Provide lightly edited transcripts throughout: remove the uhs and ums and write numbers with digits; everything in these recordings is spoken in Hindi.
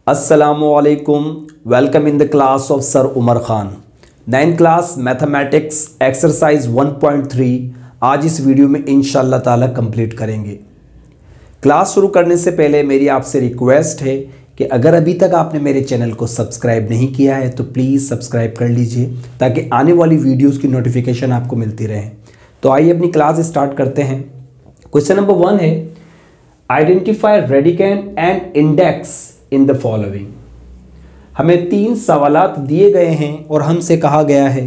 Assalamualaikum. Welcome in the class of Sir Umar Khan. 9th class mathematics exercise 1.3 आज इस वीडियो में इंशाल्लाह ताला कंप्लीट करेंगे। क्लास शुरू करने से पहले मेरी आपसे रिक्वेस्ट है कि अगर अभी तक आपने मेरे चैनल को सब्सक्राइब नहीं किया है तो प्लीज़ सब्सक्राइब कर लीजिए ताकि आने वाली वीडियोस की नोटिफिकेशन आपको मिलती रहे। तो आइए अपनी क्लास स्टार्ट करते हैं। क्वेश्चन नंबर 1 है identify radicand and index in the following. हमें 3 सवालात दिए गए हैं और हमसे कहा गया है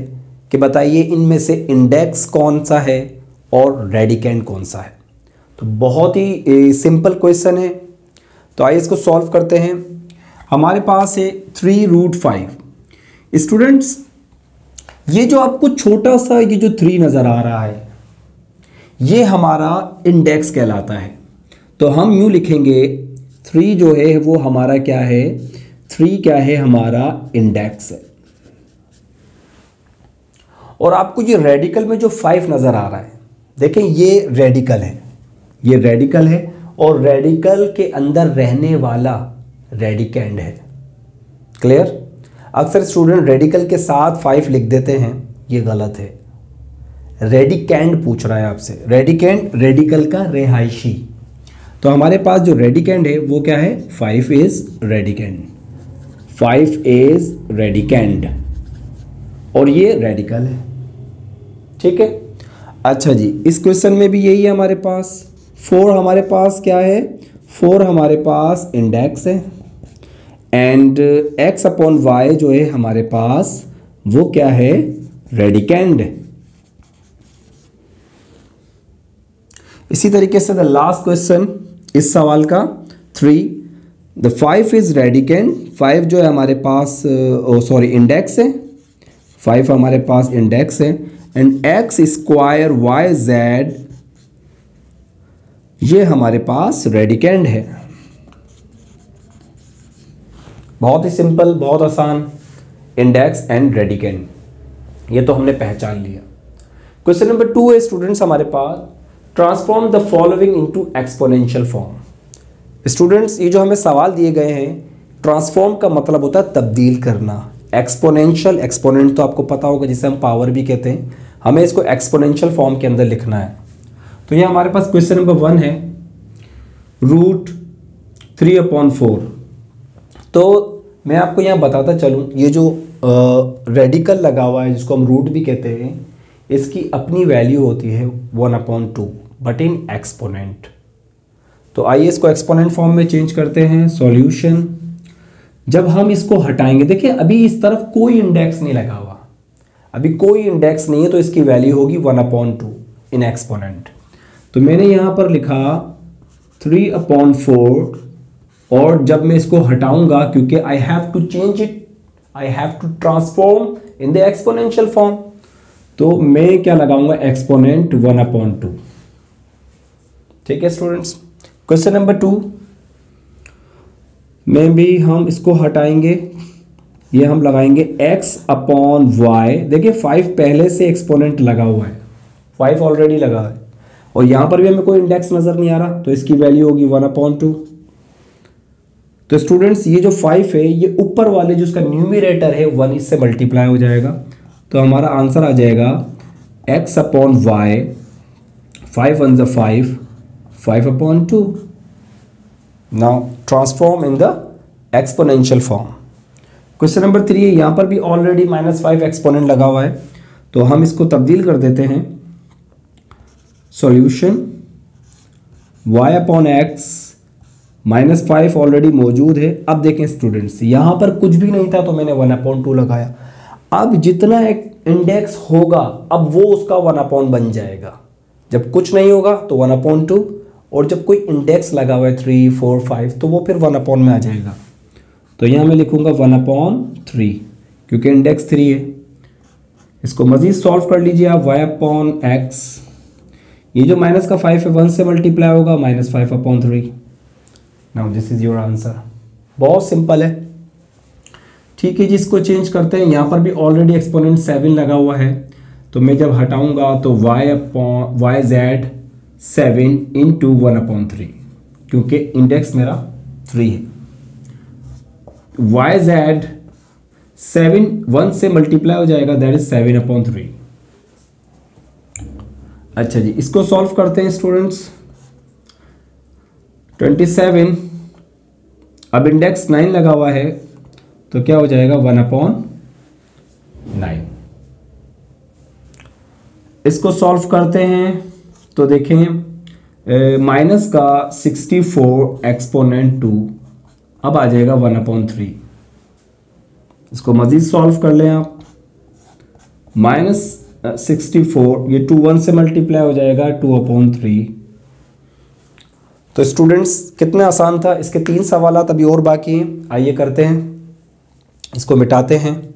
कि बताइए इनमें से इंडेक्स कौन सा है और रेडिकैंड कौन सा है। तो बहुत ही सिंपल क्वेश्चन है, तो आइए इसको सॉल्व करते हैं। हमारे पास है 3√5। स्टूडेंट्स, ये जो आपको छोटा सा ये जो 3 नज़र आ रहा है ये हमारा इंडेक्स कहलाता है। तो हम यूँ लिखेंगे 3 जो है वो हमारा क्या है, 3 क्या है हमारा इंडेक्स है। और आपको ये रेडिकल में जो 5 नज़र आ रहा है, देखें ये रेडिकल है, ये रेडिकल है और रेडिकल के अंदर रहने वाला रेडिकैंड है। क्लियर? अक्सर स्टूडेंट रेडिकल के साथ 5 लिख देते हैं, ये गलत है। रेडिकैंड पूछ रहा है आपसे। रेडिकैंड रेडिकल का रिहायशी। तो हमारे पास जो रेडिकैंड है वो क्या है, 5 इज रेडिकैंड, 5 इज रेडिकैंड और ये रेडिकल है। ठीक है, अच्छा जी, इस क्वेश्चन में भी यही है हमारे पास। 4 हमारे पास क्या है, 4 हमारे पास इंडेक्स है एंड x अपॉन y जो है हमारे पास वो क्या है, रेडिकैंड है। इसी तरीके से द लास्ट क्वेश्चन इस सवाल का 3, द 5 इज रेडिकैंड। 5 जो है हमारे पास इंडेक्स है, 5 हमारे पास इंडेक्स है and x square y z ये हमारे पास रेडिकैंड है। बहुत ही सिंपल, बहुत आसान, इंडेक्स एंड रेडिकैंड, ये तो हमने पहचान लिया। क्वेश्चन नंबर 2 है स्टूडेंट्स हमारे पास, transform the following into exponential form. Students, ये जो हमें सवाल दिए गए हैं, ट्रांसफॉर्म का मतलब होता है तब्दील करना। एक्सपोनेंशियल, एक्सपोनेंट तो आपको पता होगा जिसे हम पावर भी कहते हैं, हमें इसको एक्सपोनेंशियल फॉर्म के अंदर लिखना है। तो ये हमारे पास क्वेश्चन नंबर 1 है, √3/4। तो मैं आपको यहाँ बताता चलूँ, ये जो रेडिकल लगा हुआ है जिसको हम रूट भी कहते हैं, इसकी अपनी वैल्यू होती है 1/2 बट इन एक्सपोनेंट। तो आइए इसको एक्सपोनेंट फॉर्म में चेंज करते हैं। सॉल्यूशन, जब हम इसको हटाएंगे, देखिए अभी इस तरफ कोई इंडेक्स नहीं लगा हुआ, अभी कोई इंडेक्स नहीं है, तो इसकी वैल्यू होगी 1/2 इन एक्सपोनेंट। तो मैंने यहाँ पर लिखा 3/4 और जब मैं इसको हटाऊंगा, क्योंकि I have to change it, I have to transform in the exponential form, तो मैं क्या लगाऊंगा, एक्सपोनेंट 1/2। ठीक है स्टूडेंट्स। क्वेश्चन नंबर 2 में भी हम इसको हटाएंगे, ये हम लगाएंगे x/y। देखिए 5 पहले से एक्सपोनेंट लगा हुआ है, 5 ऑलरेडी लगा है और यहां पर भी हमें कोई इंडेक्स नजर नहीं आ रहा, तो इसकी वैल्यू होगी 1/2। तो स्टूडेंट्स, ये जो 5 है ये ऊपर वाले जो उसका न्यूमरेटर है 1 इससे मल्टीप्लाई हो जाएगा, तो हमारा आंसर आ जाएगा x/y, 5 1 5, 5/2। Now transform in the exponential form. Question number 3 है, यहाँ पर भी ऑलरेडी -5 एक्सपोनेंट लगा हुआ है, तो हम इसको तब्दील कर देते हैं। सॉल्यूशन, y/x, -5 ऑलरेडी मौजूद है। अब देखें स्टूडेंट्स, यहाँ पर कुछ भी नहीं था तो मैंने 1/2 लगाया। अब जितना एक इंडेक्स होगा अब वो उसका 1/, बन जाएगा। जब कुछ नहीं होगा तो 1/2 और जब कोई इंडेक्स लगा हुआ है 3 4 5 तो वो फिर 1/, में आ जाएगा। तो यहाँ मैं लिखूंगा 1/3 क्योंकि इंडेक्स 3 है। इसको मज़ीद सॉल्व कर लीजिए आप, y/x, ये जो माइनस का 5 है 1 से मल्टीप्लाई होगा, -5/3। Now this is your answer. बहुत सिंपल है। ठीक है जी, इसको चेंज करते हैं। यहाँ पर भी ऑलरेडी एक्सपोनेंट 7 लगा हुआ है, तो मैं जब हटाऊंगा तो y z 7 × 1/3 क्योंकि इंडेक्स मेरा 3 है। वाई जेड 7 1 से मल्टीप्लाई हो जाएगा, दैट इज 7/3। अच्छा जी, इसको सॉल्व करते हैं स्टूडेंट्स। 27, अब इंडेक्स 9 लगा हुआ है तो क्या हो जाएगा 1/9। इसको सॉल्व करते हैं तो देखें माइनस का 64 एक्सपोनेंट 2 अब आ जाएगा 1/3। इसको मजीद सॉल्व कर लें आप। -64 ये 2 1 से मल्टीप्लाई हो जाएगा 2/3। तो स्टूडेंट्स कितना आसान था। इसके 3 सवालात अभी और बाकी हैं, आइए करते हैं, इसको मिटाते हैं।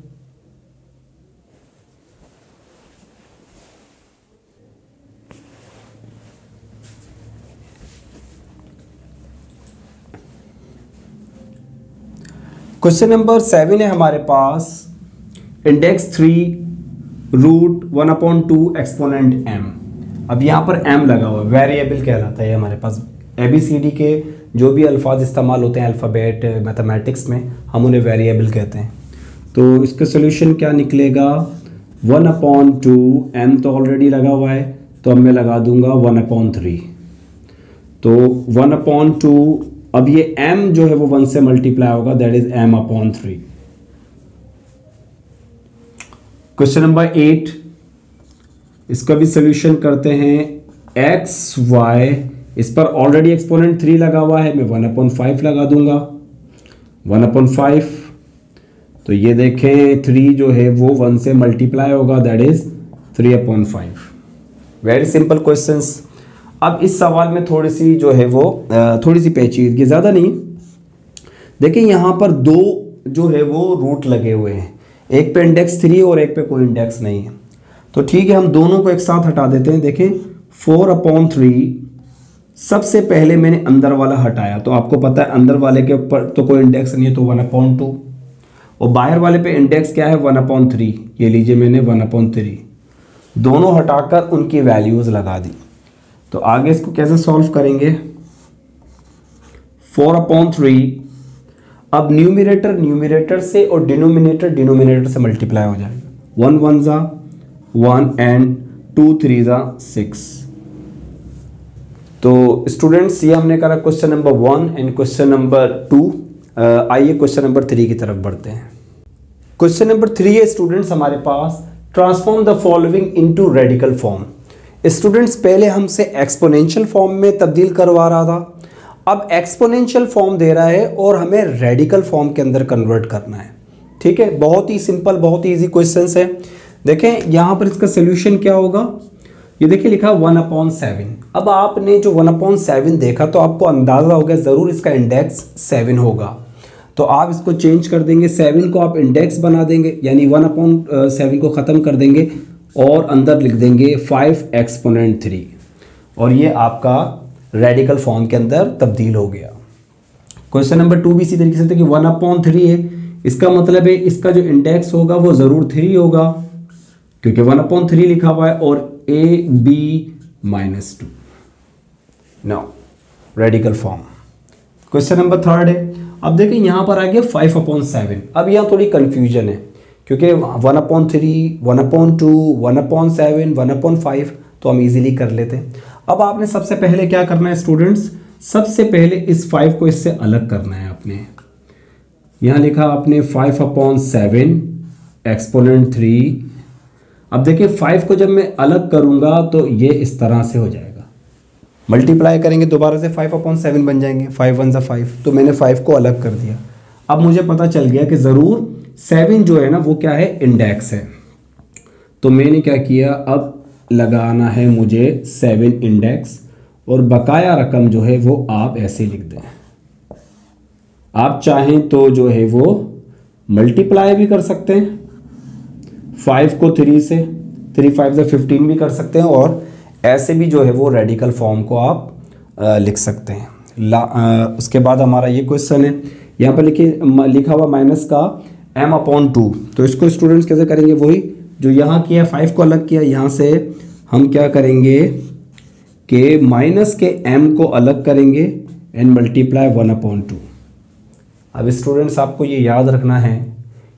क्वेश्चन नंबर 7 है हमारे पास, इंडेक्स 3 रूट 1/2 एक्सपोनेंट m। अब यहाँ पर m लगा हुआ है, वेरिएबल कहलाता है हमारे पास। ABCD के जो भी अल्फाज इस्तेमाल होते हैं अल्फ़ाबेट मैथमेटिक्स में, हम उन्हें वेरिएबल कहते हैं। तो इसका सोल्यूशन क्या निकलेगा 1/2, m तो ऑलरेडी लगा हुआ है तो अब मैं लगा दूंगा 1/3। तो 1/2, अब ये m जो है वो 1 से मल्टीप्लाई होगा, that is m/3। Question number 8, इसका भी सोल्यूशन करते हैं। x y, इस पर ऑलरेडी एक्सपोनेंट 3 लगा हुआ है, मैं 1/5 लगा दूंगा 1/5। तो ये देखें 3 जो है वो 1 से मल्टीप्लाई होगा, that is 3/5। Very simple questions. अब इस सवाल में थोड़ी सी जो है वो थोड़ी सी पेचीदगी, ज़्यादा नहीं। देखिए यहाँ पर 2 जो है वो रूट लगे हुए हैं, एक पे इंडेक्स 3 और एक पे कोई इंडेक्स नहीं है। तो ठीक है, हम दोनों को एक साथ हटा देते हैं। देखें 4/3, सबसे पहले मैंने अंदर वाला हटाया, तो आपको पता है अंदर वाले के ऊपर तो कोई इंडेक्स नहीं है, तो 1/2। और बाहर वाले पे इंडेक्स क्या है 1/3, ये लीजिए मैंने 1/3 दोनों हटाकर उनकी वैल्यूज़ लगा दी। तो आगे इसको कैसे सॉल्व करेंगे 4/3, अब न्यूमरेटर से और डिनोमिनेटर से मल्टीप्लाई हो जाएगा। 1 1 ज़ा 1 एंड 2 3 ज़ा 6। तो स्टूडेंट्स ये हमने करा question number 1 and question number 2। आइए क्वेश्चन नंबर 3 की तरफ बढ़ते हैं। क्वेश्चन नंबर 3 है स्टूडेंट्स हमारे पास, transform the following into radical form. Students पहले हमसे एक्सपोनेंशियल फॉर्म में तब्दील करवा रहा था, अब एक्सपोनेंशियल फॉर्म दे रहा है और हमें रेडिकल फॉर्म के अंदर कन्वर्ट करना है। ठीक है, बहुत ही सिंपल, बहुत ही ईजी क्वेश्चन है। देखें यहाँ पर इसका सोल्यूशन क्या होगा, ये देखिए लिखा 1/7। अब आपने जो 1/7 देखा तो आपको अंदाज़ा हो गया ज़रूर इसका इंडेक्स 7 होगा, तो आप इसको चेंज कर देंगे, 7 को आप इंडेक्स बना देंगे, यानी 1/7 को ख़त्म कर देंगे और अंदर लिख देंगे 5 एक्सपोनेंट 3, और ये आपका रेडिकल फॉर्म के अंदर तब्दील हो गया। क्वेश्चन नंबर 2 भी इसी तरीके से था कि 1/3 है, इसका मतलब है इसका जो इंडेक्स होगा वो ज़रूर 3 होगा, क्योंकि 1/3 लिखा हुआ है, और AB-2 no radical form. Question number 3 है, अब देखिए यहाँ पर आ गया 5/7। अब यहाँ थोड़ी कन्फ्यूजन है, क्योंकि 1/3, 1/2, 1/7, 1/5 तो हम इजीली कर लेते हैं। अब आपने सबसे पहले क्या करना है स्टूडेंट्स, सबसे पहले इस 5 को इससे अलग करना है। आपने यहाँ लिखा आपने 5/7 एक्सपोनेंट 3। अब देखिए 5 को जब मैं अलग करूँगा तो ये इस तरह से हो जाएगा, मल्टीप्लाई करेंगे दोबारा से 5/7 बन जाएंगे, 5 1 5। तो मैंने 5 को अलग कर दिया। अब मुझे पता चल गया कि ज़रूर 7 जो है ना वो क्या है, इंडेक्स है। तो मैंने क्या किया, अब लगाना है मुझे 7 इंडेक्स, और बकाया रकम जो है वो आप ऐसे लिख दें। आप चाहें तो जो है वो मल्टीप्लाई भी कर सकते हैं, 5 को 3 से, 3 5 से 15 भी कर सकते हैं, और ऐसे भी जो है वो रेडिकल फॉर्म को आप लिख सकते हैं। उसके बाद हमारा ये क्वेश्चन है, यहाँ पर लिखा हुआ माइनस का m/2। तो इसको स्टूडेंट्स कैसे करेंगे, वही जो यहाँ किया, 5 को अलग किया, यहाँ से हम क्या करेंगे कि माइनस के m को अलग करेंगे एंड मल्टीप्लाई 1/2। अब स्टूडेंट्स आपको ये याद रखना है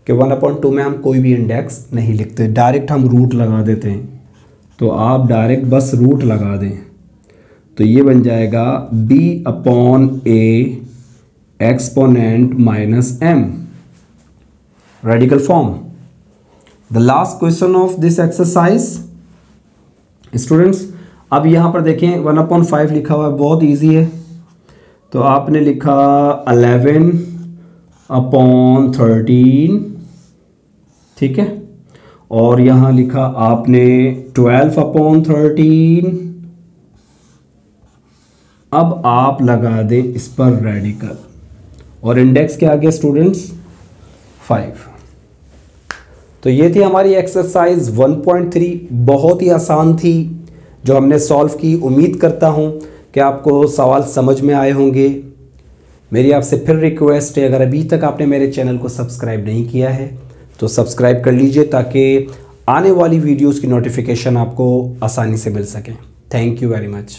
कि 1/2 में हम कोई भी इंडेक्स नहीं लिखते, डायरेक्ट हम रूट लगा देते हैं। तो आप डायरेक्ट बस रूट लगा दें, तो ये बन जाएगा b/a exponent minus m, radical form. The last question of this exercise students, अब यहाँ पर देखें 1/5 लिखा हुआ है, बहुत इजी है। तो आपने लिखा 11/13, ठीक है, और यहाँ लिखा आपने 12/13। अब आप लगा दें इस पर रेडिकल, और इंडेक्स क्या आ गया स्टूडेंट्स 5। तो ये थी हमारी एक्सरसाइज 1.3, बहुत ही आसान थी जो हमने सॉल्व की। उम्मीद करता हूँ कि आपको सवाल समझ में आए होंगे। मेरी आपसे फिर रिक्वेस्ट है, अगर अभी तक आपने मेरे चैनल को सब्सक्राइब नहीं किया है तो सब्सक्राइब कर लीजिए ताकि आने वाली वीडियोस की नोटिफिकेशन आपको आसानी से मिल सके। Thank you very much.